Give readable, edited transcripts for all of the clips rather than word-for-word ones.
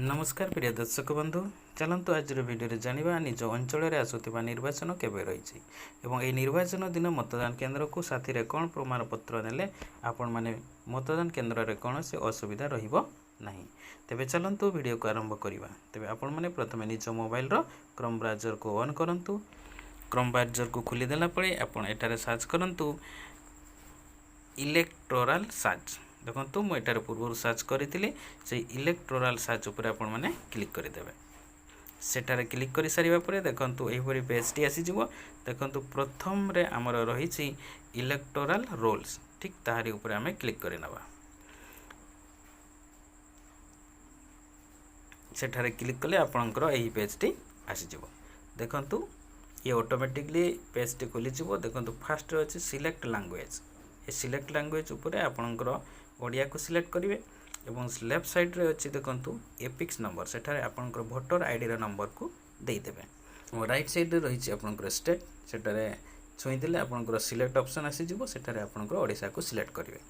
नमस्कार प्रिय दर्शक बंधु चलतु आज भिडियो जाना निज अंचल आसुवा निर्वाचन केवे रही एवं ये निर्वाचन दिन मतदान केन्द्र को साथी कौन प्रमाणपत्र ने आपण मैंने मतदान केन्द्र में कौन से असुविधा रही तेरे चलतु वीडियो को आरंभ करवा तेरे आपण मैंने प्रथम निज मोबाइल क्रोम ब्राउजर को ऑन करंतु क्रोम ब्राउजर को खोलीदेला आपण एटारे सर्च करंतु इलेक्टोरल सर्च देखो मुझे पूर्व सर्च करी से इलेक्टोरल सर्च उपर आपण मैंने क्लिक करदे सेठारे क्लिक कर सारे देखो यहपरी पेज टी आसीज देखो प्रथम रे आमर रही इलेक्टोरल रोल्स ठीक ताहारी ऊपर आम क्लिक करनवा सेठारे क्लिक कले आपणकर यही पेज टी आसीज देखो ये ऑटोमेटिकली पेज टी खोली देखो फास्ट अच्छे सिलेक्ट लैंग्वेज ये सिलेक्ट लैंग्वेज उपर आपणकर ओडिया को सिलेक्ट करेंगे और लेफ्ट साइड रे अच्छी देखो एपिक्स नंबर सेठारे आपणकर भोटर आईडी नंबर को देदेवे और राइट साइड रे रही आपणकर स्टेट सेठारे छुईदे आपणकर सिलेक्ट ऑप्शन आसीज सेठारे आपणकर ओडिशा को सिलेक्ट करेंगे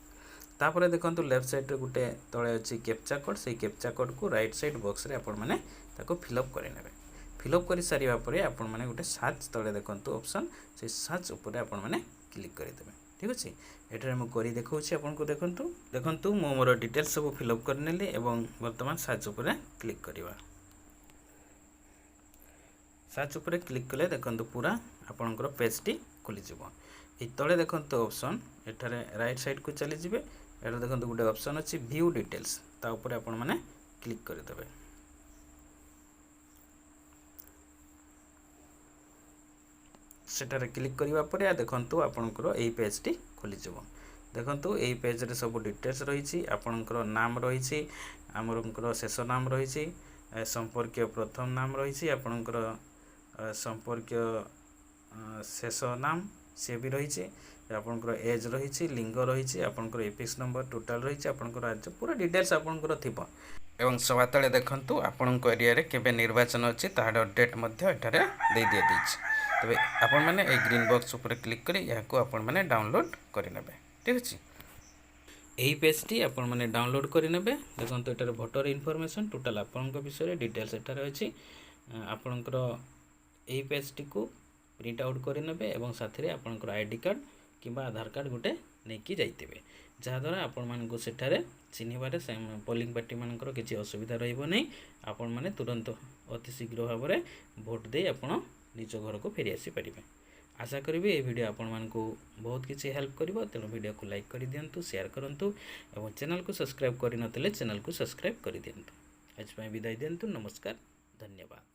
तापर देखो लेफ्ट साइड रे गोटे तले अच्छी कैप्चा कोड से कैप्चा कोड को राइट साइड बॉक्स रे आपण माने ताको फिलअप करेंगे फिलअप कर सारिया परे आपण माने गोटे सर्च तले देखो ऑप्शन से सर्च ऊपर आपण माने क्लिक करदेवे ठीक अच्छे ये मुझे देखा आपको देखु मो मोर डिटेल्स सब फिलअप करनेली एवं वर्तमान सर्च उपर क्लिक करवा सर्च उपर क्लिक कले देखो पूरा आपणकर पेज टी खोलीज ये तले देखो ऑप्शन एठारे राइट साइड को चली जाए ये देखो गोटे ऑप्शन अच्छी व्यू डिटेल्स ता ऊपर आपण माने क्लिक करदेवे सेटारे क्लिक करने पर देखो आपणकर यही पेज टी खोलीज देखो यही पेज रे सब डिटेल्स रही आपणकर नाम रही आमर शेष नाम रही संपर्क प्रथम नाम रही आपणकर संपर्क शेष नाम सी भी रही आपणकर एज रही लिंग रही आपणकर एपिक्स नंबर टोटाल रही आपणकर राज्य पूरा डिटेल्स आपणकर थिबो एवं सभा तले देखंतु आपणक एरिया रे केबे निर्वाचन अछि ताहार डेट मध्ये एठारे दे दिया दिछ तबे आपण माने ए ग्रीन बॉक्स ऊपर क्लिक करी या को आपण माने डाउनलोड करि नेबे ठीक अछि एही पेज टी आपण माने डाउनलोड करि नेबे देखंतु एटारे वोटर इन्फॉर्मेशन टोटल आपणक विषय डिटेल्स एटारे अछि आपणकर एही पेज टी को प्रिंट आउट करि नेबे एवं साथी रे आपणकर आईडी कार्ड किबा आधार कार्ड गोटे नेकी जाइतेबे जहाँद्वारा आपण मानक सेठारे चिन्हबारे पोलिंग पार्टी मानकर किसी असुविधा रहिबो नै आपण माने तुरंत अति शीघ्र भाव में भोट दे आपण निज घर को फेरी आसी पारिबे आशा करी ये वीडियो आपण मानकु बहुत किसी हेल्प करिवो तेणु वीडियो को लाइक कर दियंतु शेयर करंतु एवं चैनल को सब्सक्राइब करि नथिले चैनल को सब्सक्राइब कर दियंतु आज पय विदाय दियंतु नमस्कार धन्यवाद।